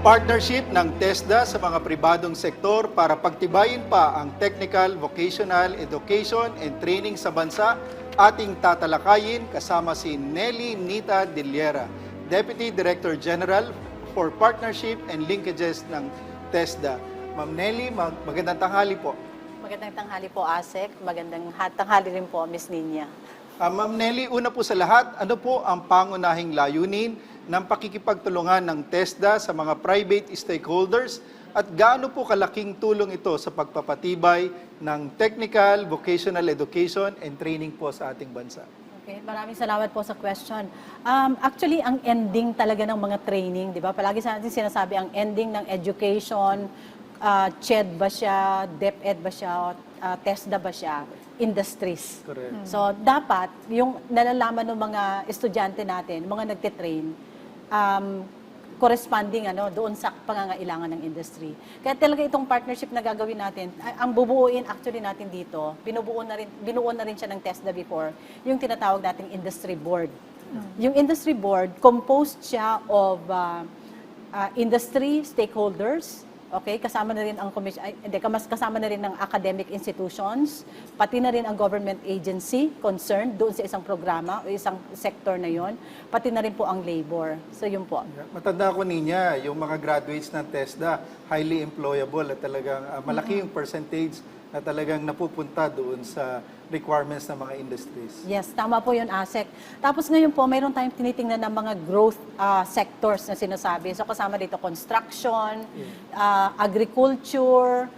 Partnership ng TESDA sa mga pribadong sektor para pagtibayin pa ang technical, vocational, education and training sa bansa, ating tatalakayin kasama si Nelly Nita Diliera, Deputy Director General for Partnership and Linkages ng TESDA. Ma'am Nelly, magandang tanghali po. Magandang tanghali po, Asek. Magandang tanghali rin po, Miss Ninya. Ma'am Nelly, una po sa lahat, ano po ang pangunahing layunin ng pakikipagtulungan ng TESDA sa mga private stakeholders at gaano po kalaking tulong ito sa pagpapatibay ng technical, vocational education and training po sa ating bansa? Okay, maraming salamat po sa question. Actually, ang ending talaga ng mga training, di ba? Palagi sa natin sinasabi ang ending ng education, CHED ba siya, DepEd ba siya, TESDA ba siya, industries. Correct. So, dapat yung nalalaman ng mga estudyante natin, mga nagtitrain, corresponding doon sa pangangailangan ng industry. Kaya talaga itong partnership na gagawin natin, ang bubuuin actually natin dito, binuo na rin siya ng TESDA before, yung tinatawag nating industry board. Yung industry board, composed siya of industry stakeholders, okay, kasama na rin ang kasama na rin ng academic institutions, pati na rin ang government agency concerned doon sa isang programa o isang sector na yon, pati na rin po ang labor. So yun po. Matanda ko niya, yung mga graduates ng TESDA, highly employable at talagang malaki yung percentage na talagang napupunta doon sa requirements ng mga industries. Yes, tama po yun, Asek. Tapos ngayon po, mayroon tayong tinitingnan ng mga growth sectors na sinasabi. So kasama dito construction, agriculture,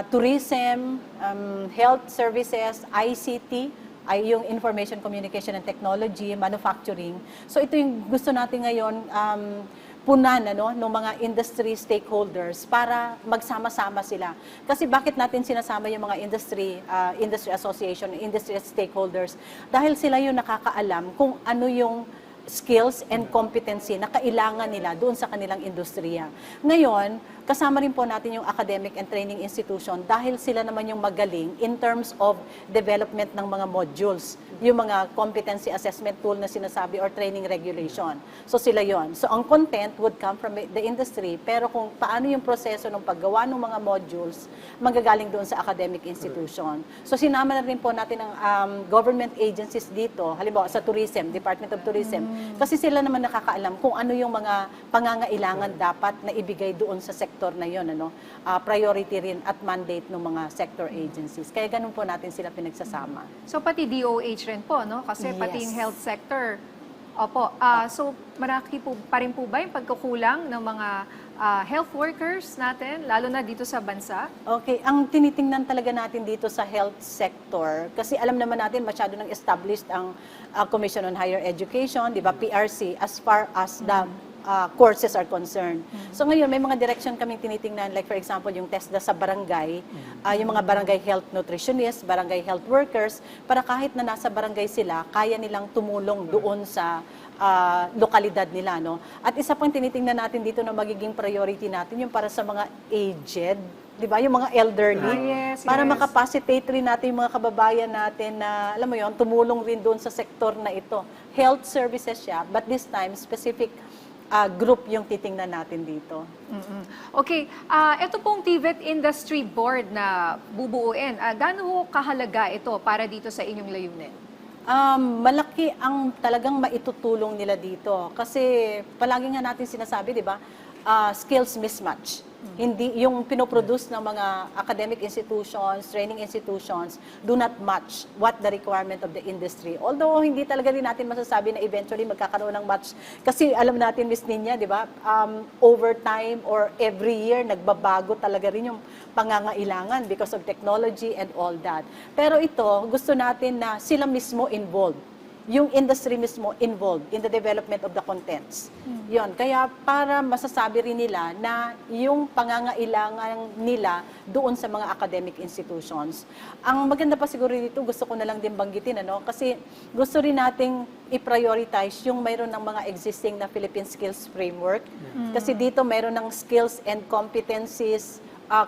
tourism, health services, ICT, ay yung information communication and technology, manufacturing. So ito yung gusto natin ngayon punan ng mga industry stakeholders para magsama-sama sila. Kasi bakit natin sinasama yung mga industry association, industry stakeholders? Dahil sila yung nakakaalam kung ano yung skills and competency na kailangan nila doon sa kanilang industriya. Ngayon, kasama rin po natin yung academic and training institution dahil sila naman yung magaling in terms of development ng mga modules, yung mga competency assessment tool na sinasabi or training regulation. So sila yon. So ang content would come from the industry, pero kung paano yung proseso ng paggawa ng mga modules, magagaling doon sa academic institution. So sinama na rin po natin ang government agencies dito, halimbawa sa tourism, Department of Tourism, kasi sila naman nakakaalam kung ano yung mga pangangailangan dapat na ibigay doon sa sektor na yon, priority rin at mandate ng mga sector agencies. Kaya ganun po natin sila pinagsasama. So pati DOH rin po, no? Kasi pati yung health sector. Opo. So maraki po pa rin po ba yung pagkukulang ng mga health workers natin, lalo na dito sa bansa? Okay, ang tinitingnan talaga natin dito sa health sector, kasi alam naman natin masyado nang established ang Commission on Higher Education, di ba, PRC, as far as the courses are concerned. So ngayon, may mga direction kaming tinitingnan, like for example, yung TESDA sa barangay, yung mga barangay health nutritionists, barangay health workers, para kahit na nasa barangay sila, kaya nilang tumulong doon sa lokalidad nila. No? At isa pang tinitingnan natin dito na magiging priority natin, yung para sa mga aged, di ba, yung mga elderly, para makapacitate rin natin yung mga kababayan natin na, alam mo yun, tumulong rin doon sa sektor na ito. Health services siya, but this time, specific group yung titingnan natin dito. Okay, ito pong TVET Industry Board na bubuuin, gaano ho kahalaga ito para dito sa inyong layunin? Malaki ang talagang maitutulong nila dito. Kasi palagi nga natin sinasabi, di ba, skills mismatch. Hindi yung pinoproduce ng mga academic institutions, training institutions do not match what the requirement of the industry. Although hindi talaga rin natin masasabi na eventually magkakaroon ng match, kasi alam natin, Miss Ninya, di ba, over time or every year nagbabago talaga rin yung pangangailangan because of technology and all that. Pero ito, gusto natin na sila mismo involved, yung industry mismo involved in the development of the contents. Yon, kaya para masasabi rin nila na yung pangangailangan nila doon sa mga academic institutions. Ang maganda pa siguro dito, gusto ko na lang din banggitin, kasi gusto rin nating i-prioritize yung mayroon ng mga existing na Philippine Skills Framework. Kasi dito mayroon ng skills and competencies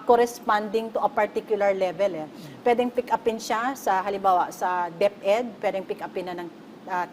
corresponding to a particular level. Pwedeng pick upin siya sa, halimbawa, sa DepEd, pwedeng pick upin na ng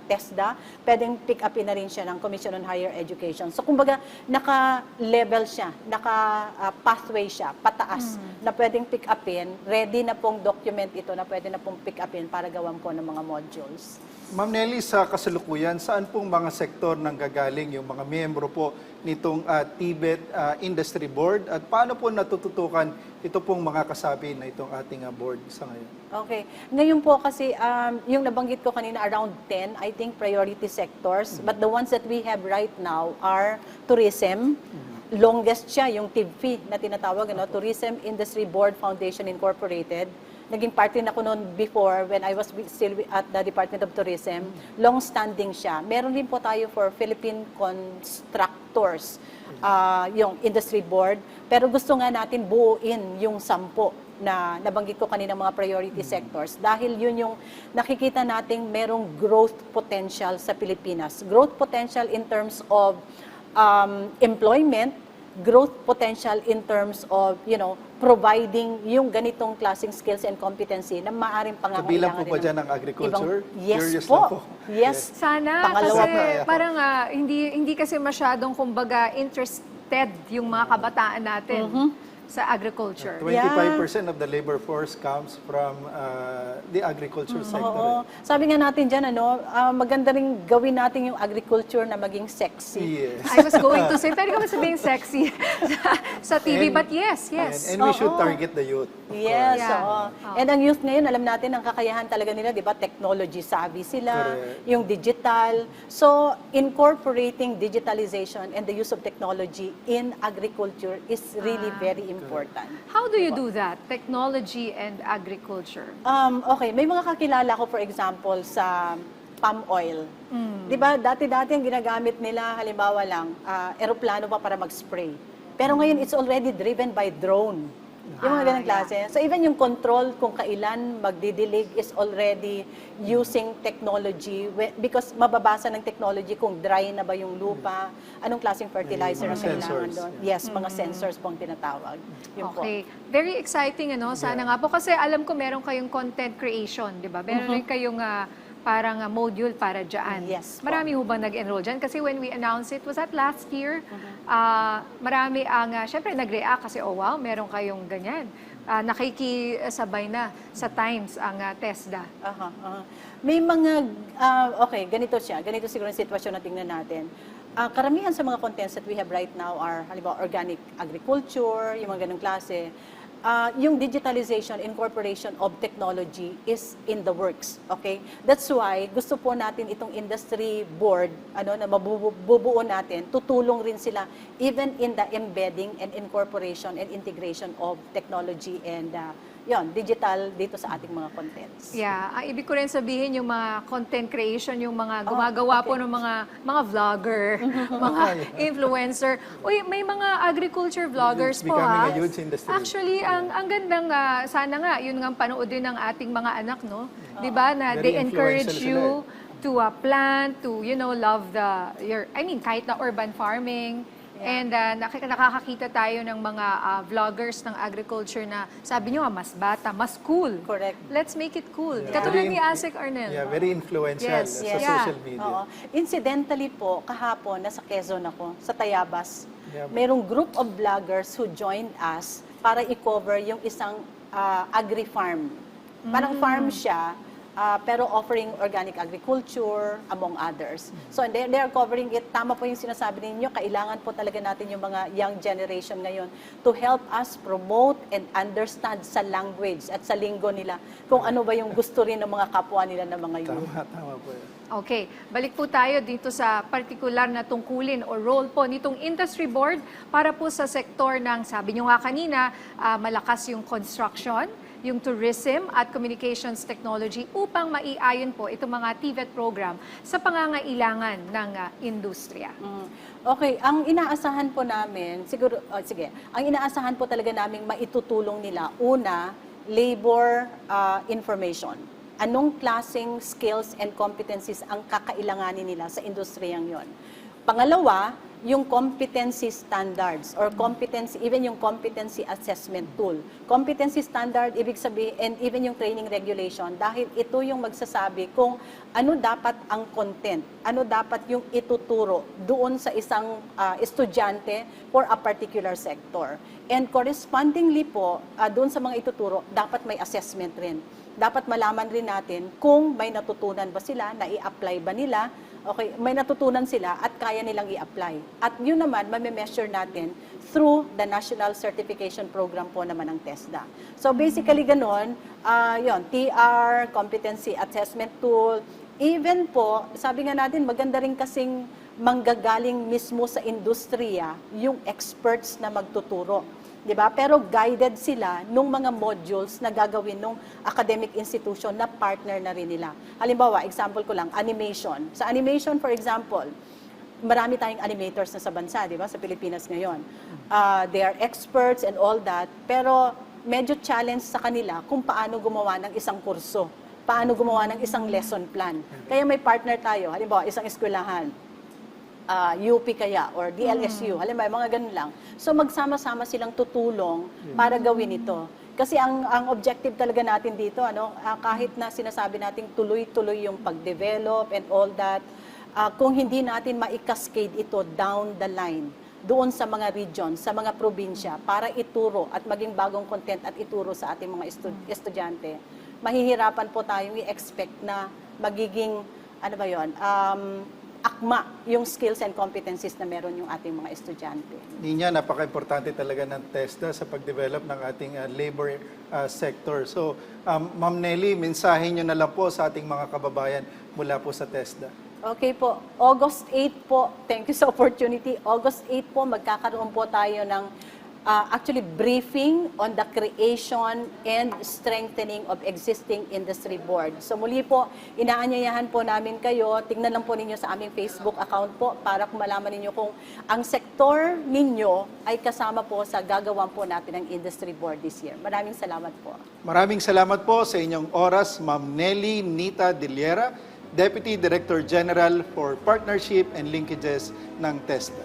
TESDA, pwedeng pick upin na rin siya ng Commission on Higher Education. So kumbaga, naka-level siya, naka-pathway siya, pataas, na pwedeng pick upin, ready na pong document ito na pwede na pong pick upin para gawan po ng mga modules. Ma'am Nelly, sa kasalukuyan, saan pong mga sektor nanggagaling yung mga miyembro po nitong TVET Industry Board at paano po natututukan ito pong mga kasabi na itong ating board sa ngayon? Okay. Ngayon po kasi, yung nabanggit ko kanina, around 10, I think, priority sectors. But the ones that we have right now are tourism. Longest siya, yung TIVFI na tinatawag, Tourism Industry Board Foundation Incorporated. Naging party na ko noon before when I was still at the Department of Tourism. Long-standing siya. Meron din po tayo for Philippine Constructors, yung industry board. Pero gusto nga natin buuin yung 10 na nabanggit ko kanina mga priority sectors dahil yun yung nakikita nating merong growth potential sa Pilipinas. Growth potential in terms of employment, growth potential in terms of, providing yung ganitong klaseng skills and competency na maaaring pangangailangan. Kabilang po ba dyan ang agriculture? Yes Curious po. lang po. Yes. Sana, Pangalawa kasi pa. parang hindi kasi masyadong, kumbaga, interested yung mga kabataan natin sa agriculture. 25% of the labor force comes from the agriculture sector. Oo. Sabi nga natin dyan, maganda rin gawin natin yung agriculture na maging sexy. Yes. I was going to say, pwede ka ba sabihin sexy sa TV? But yes. And we should target the youth. Yes, Yeah. oo. And ang youth ngayon, alam natin, ang kakayahan talaga nila, di ba, technology savvy sila, Correct. yung digital. So, incorporating digitalization and the use of technology in agriculture is really very important. How do you do that? Technology and agriculture. Okay, may mga kakilala ko, for example, sa palm oil. Di ba, dati-dati ang ginagamit nila, halimbawa lang, eroplano pa para mag-spray. Pero ngayon, it's already driven by drone. Yung mga ganang klase. So even yung control kung kailan magdidilig is already using technology because mababasa ng technology kung dry na ba yung lupa, anong klaseng fertilizer Mga ang kailangan sensors. doon. Yes, mga sensors pong tinatawag. Yun po. Okay. Very exciting, Sana nga po. Kasi alam ko meron kayong content creation, di ba? Meron rin kayong parang module para dyan. Yes po. Marami ho bang nag-enroll dyan? Kasi when we announced it, was that last year? Marami ang, syempre nag-react kasi, oh wow, meron kayong ganyan. Nakikisabay na sa Times ang TESDA. May mga, okay, ganito siya. Ganito siguro yung sitwasyon na tingnan natin. Karamihan sa mga contents that we have right now are, halimbawa, organic agriculture, yung mga ganong klase. Yung digitalization, incorporation of technology is in the works, okay? That's why gusto po natin itong industry board, na mabubuo natin, tutulong rin sila even in the embedding and incorporation and integration of technology and digital dito sa ating mga contents. Yeah, ang ibig ko rin sabihin yung mga content creation, yung mga gumagawa po ng mga vlogger, mga influencer. Uy, may mga agriculture vloggers It's po becoming a huge industry. Actually, ang gandang, sana nga, yun nga panoodin ng ating mga anak, no? Di ba, na Very they encourage influential you to plant, to, love kahit na urban farming. And nakakakita tayo ng mga vloggers ng agriculture na sabi nyo mas bata, mas cool. Correct. Let's make it cool. Yeah. Katulad Very ni Asik Arnel. Yeah, very influential Yes, sa yes. social media. Oo. Incidentally po, kahapon, nasa Quezon ako, sa Tayabas, Yeah. merong group of vloggers who joined us para i-cover yung isang agri-farm. Parang farm siya, pero offering organic agriculture, among others. So they are covering it. Tama po yung sinasabi ninyo, kailangan po talaga natin yung mga young generation ngayon to help us promote and understand sa language at sa linggo nila kung ano ba yung gusto rin ng mga kapwa nila na mga youth. Tama po yun. Okay, balik po tayo dito sa particular na tungkulin o role po nitong industry board para po sa sektor ng, sabi nyo nga kanina, malakas yung construction, yung tourism at communications technology upang maiayon po itong mga TVET program sa pangangailangan ng industriya. Okay, ang inaasahan po namin, ang inaasahan po talaga namin maitutulong nila, una, labor information. Anong klaseng skills and competencies ang kakailanganin nila sa industriyang yon? Pangalawa, yung competency standards or competency, even yung competency assessment tool. Competency standard, ibig sabihin, and even yung training regulation, dahil ito yung magsasabi kung ano dapat ang content, ano dapat yung ituturo doon sa isang estudyante for a particular sector. And correspondingly po, doon sa mga ituturo, dapat may assessment rin. Dapat malaman rin natin kung may natutunan ba sila, na-i-apply ba nila, okay, may natutunan sila at kaya nilang i-apply. At yun naman, mame-measure natin through the National Certification Program po naman ng TESDA. So basically ganun, yun, TR, Competency Assessment Tool, even po, sabi nga natin, maganda rin kasing manggagaling mismo sa industriya yung experts na magtuturo. 'Di ba? Pero guided sila nung mga modules na gagawin nung academic institution na partner na rin nila. Halimbawa, example ko lang, animation. Sa animation, for example, marami tayong animators na sa bansa, 'di ba? Sa Pilipinas ngayon. They are experts and all that, pero medyo challenge sa kanila kung paano gumawa ng isang kurso, paano gumawa ng isang lesson plan. Kaya may partner tayo, halimbawa, isang eskwelahan, UP kaya or DLSU, halimbawa mga ganun lang. So magsama-sama silang tutulong para gawin ito. Kasi ang objective talaga natin dito, kahit na sinasabi nating tuloy-tuloy yung pag-develop and all that, kung hindi natin ma-cascade ito down the line, doon sa mga regions, sa mga probinsya, para ituro at maging bagong content at ituro sa ating mga estudyante, mahihirapan po tayong i-expect na magiging, akma yung skills and competencies na meron yung ating mga estudyante. Ninya, napaka-importante talaga ng TESDA sa pag-develop ng ating labor sector. So, Ma'am Nelly, mensahe nyo na lang po sa ating mga kababayan mula po sa TESDA. Okay po, August 8 po, thank you sa opportunity. August 8 po, magkakaroon po tayo ng actually briefing on the creation and strengthening of existing industry board. So muli po, inaanyayahan po namin kayo, tingnan lang po ninyo sa aming Facebook account po para kung malaman ninyo kung ang sektor ninyo ay kasama po sa gagawan po natin ng industry board this year. Maraming salamat po. Maraming salamat po sa inyong oras, Ma'am Nelly Nita Diliera, Deputy Director General for Partnership and Linkages ng TESDA.